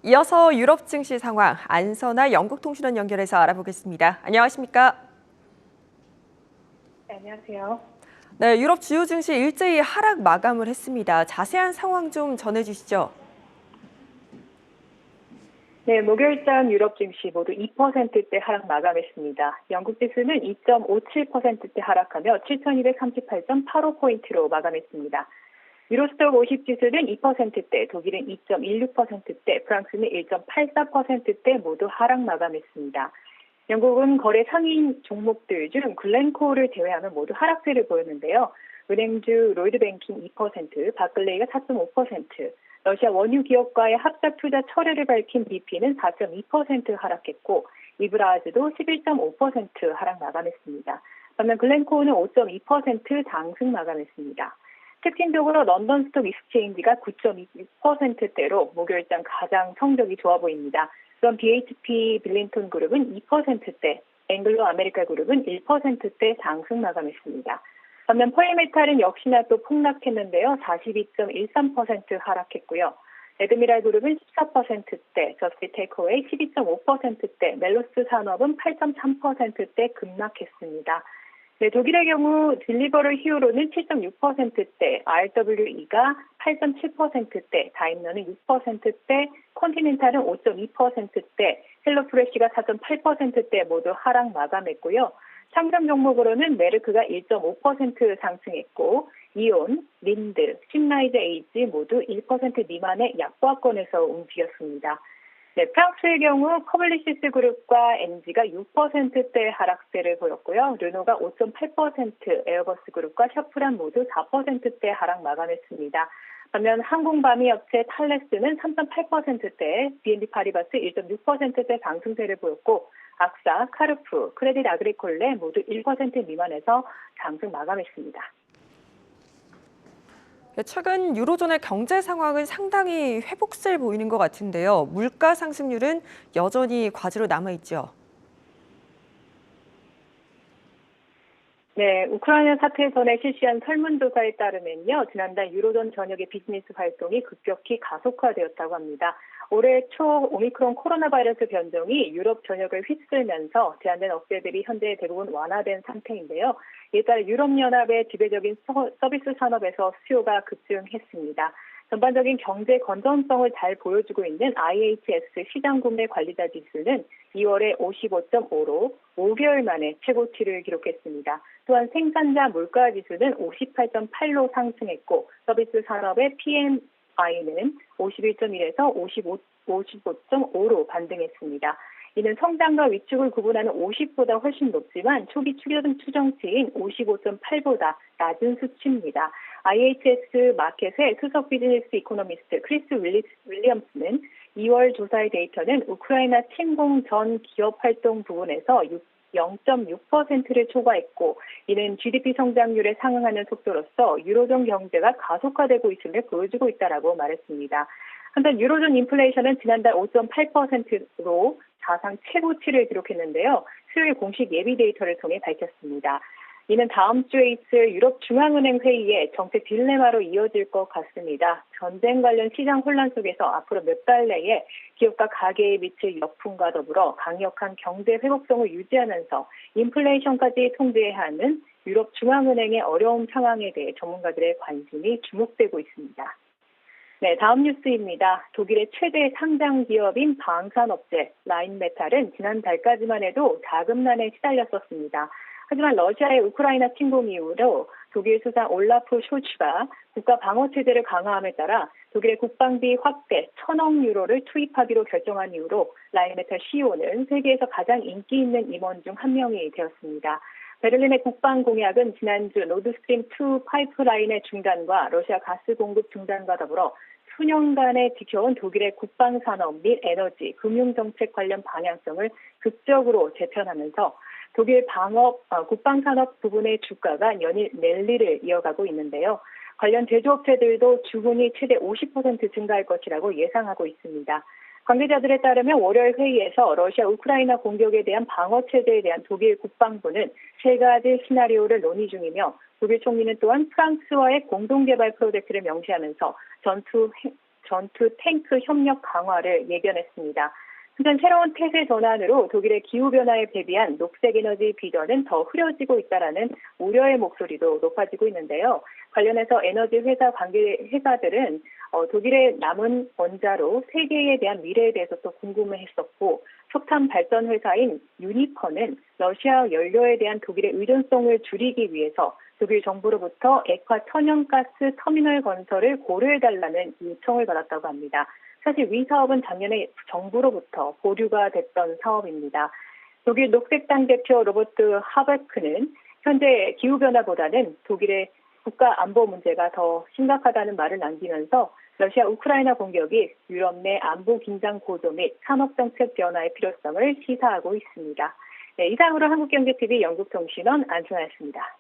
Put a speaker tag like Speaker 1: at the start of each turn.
Speaker 1: 이어서 유럽 증시 상황 안선아 영국통신원 연결해서 알아보겠습니다. 안녕하십니까?
Speaker 2: 네, 안녕하세요.
Speaker 1: 네, 유럽 주요 증시 일제히 하락 마감을 했습니다. 자세한 상황 좀 전해주시죠.
Speaker 2: 네, 목요일장 유럽 증시 모두 2%대 하락 마감했습니다. 영국 지수는 2.57%대 하락하며 7,238.85포인트로 마감했습니다. 유로스톡 50 지수는 2%대, 독일은 2.16%대, 프랑스는 1.84%대 모두 하락 마감했습니다. 영국은 거래 상위 종목들 중 글렌코어를 제외하면 모두 하락세를 보였는데요. 은행주 로이드뱅킹 2%, 바클레이가 4.5%, 러시아 원유 기업과의 합작 투자 철회를 밝힌 BP는 4.2% 하락했고 이브라즈도 11.5% 하락 마감했습니다. 반면 글렌코어는 5.2% 상승 마감했습니다. 특징적으로 런던 스톡 익스체인지가 9.26%대로 목요일장 가장 성적이 좋아 보입니다. 그럼 BHP 빌링턴 그룹은 2%대, 앵글로 아메리카 그룹은 1%대 상승 마감했습니다. 반면 폴리메탈은 역시나 또 폭락했는데요. 42.13% 하락했고요. 에드미랄 그룹은 14%대, 저스트 테이크어웨이 12.5%대, 멜로스 산업은 8.3%대 급락했습니다. 네, 독일의 경우 딜리버럴 히어로는 7.6%대, RWE가 8.7%대, 다임러는 6%대, 컨티넨탈은 5.2%대, 헬로프레시가 4.8%대 모두 하락 마감했고요. 상장 종목으로는 메르크가 1.5% 상승했고 이온, 린드, 신라이즈 에이지 모두 1% 미만의 약보합권에서 움직였습니다. 네, 프랑스의 경우 커블리시스 그룹과 엔지가 6%대 하락세를 보였고요. 르노가 5.8%, 에어버스 그룹과 셔프란 모두 4%대 하락 마감했습니다. 반면 항공방위 업체 탈레스는 3.8%대, BNP 파리바스 1.6%대 상승세를 보였고 악사, 카르프, 크레딧 아그리콜레 모두 1% 미만에서 상승 마감했습니다.
Speaker 1: 최근 유로존의 경제 상황은 상당히 회복세를 보이는 것 같은데요. 물가 상승률은 여전히 과제로 남아있죠.
Speaker 2: 네, 우크라이나 사태 전에 실시한 설문조사에 따르면요. 지난달 유로존 전역의 비즈니스 활동이 급격히 가속화되었다고 합니다. 올해 초 오미크론 코로나 바이러스 변종이 유럽 전역을 휩쓸면서 제한된 업체들이 현재 대부분 완화된 상태인데요. 이에 따라 유럽연합의 지배적인 서비스 산업에서 수요가 급증했습니다. 전반적인 경제 건전성을 잘 보여주고 있는 IHS 시장구매 관리자 지수는 2월에 55.5로 5개월 만에 최고치를 기록했습니다. 또한 생산자 물가 지수는 58.8로 상승했고 서비스 산업의 PMI는 51.1에서 55.5로 반등했습니다. 이는 성장과 위축을 구분하는 50보다 훨씬 높지만 초기 추정치인 55.8보다 낮은 수치입니다. IHS 마켓의 수석 비즈니스 이코노미스트 크리스 윌리엄스는 2월 조사의 데이터는 우크라이나 침공 전 기업 활동 부분에서 0.6%를 초과했고 이는 GDP 성장률에 상응하는 속도로서 유로존 경제가 가속화되고 있음을 보여주고 있다라고 말했습니다. 한편 유로존 인플레이션은 지난달 5.8%로 사상 최고치를 기록했는데요. 수요일 공식 예비 데이터를 통해 밝혔습니다. 이는 다음 주에 있을 유럽 중앙은행 회의에 정책 딜레마로 이어질 것 같습니다. 전쟁 관련 시장 혼란 속에서 앞으로 몇 달 내에 기업과 가계에 미칠 역풍과 더불어 강력한 경제 회복성을 유지하면서 인플레이션까지 통제해야 하는 유럽 중앙은행의 어려운 상황에 대해 전문가들의 관심이 주목되고 있습니다. 네, 다음 뉴스입니다. 독일의 최대 상장 기업인 방산업체 라인메탈은 지난달까지만 해도 자금난에 시달렸었습니다. 하지만 러시아의 우크라이나 침공 이후로 독일 수상 올라프 숄츠가 국가 방어 체제를 강화함에 따라 독일의 국방비 확대 1,000억 유로를 투입하기로 결정한 이후로 라인메탈 CEO는 세계에서 가장 인기 있는 임원 중 한 명이 되었습니다. 베를린의 국방 공약은 지난주 노드스트림 2 파이프라인의 중단과 러시아 가스 공급 중단과 더불어 수년간에 지켜온 독일의 국방산업 및 에너지, 금융정책 관련 방향성을 극적으로 재편하면서 독일 국방산업 부분의 주가가 연일 랠리를 이어가고 있는데요. 관련 제조업체들도 주문이 최대 50% 증가할 것이라고 예상하고 있습니다. 관계자들에 따르면 월요일 회의에서 러시아 우크라이나 공격에 대한 방어체제에 대한 독일 국방부는 세 가지 시나리오를 논의 중이며 독일 총리는 또한 프랑스와의 공동개발 프로젝트를 명시하면서 전투 전투 탱크 협력 강화를 예견했습니다. 한편 새로운 태세 전환으로 독일의 기후변화에 대비한 녹색에너지 비전은 더 흐려지고 있다라는 우려의 목소리도 높아지고 있는데요. 관련해서 에너지 회사 관계 회사들은 독일의 남은 원자로 세계에 대한 미래에 대해서 또 궁금해했었고, 석탄 발전 회사인 유니컨은 러시아 연료에 대한 독일의 의존성을 줄이기 위해서 독일 정부로부터 액화 천연가스 터미널 건설을 고려해달라는 요청을 받았다고 합니다. 사실 위 사업은 작년에 정부로부터 보류가 됐던 사업입니다. 독일 녹색당 대표 로버트 하베크는 현재 기후변화보다는 독일의 국가 안보 문제가 더 심각하다는 말을 남기면서 러시아 우크라이나 공격이 유럽 내 안보 긴장 고조 및 산업정책 변화의 필요성을 시사하고 있습니다. 네, 이상으로 한국경제TV 영국통신원 안순아였습니다.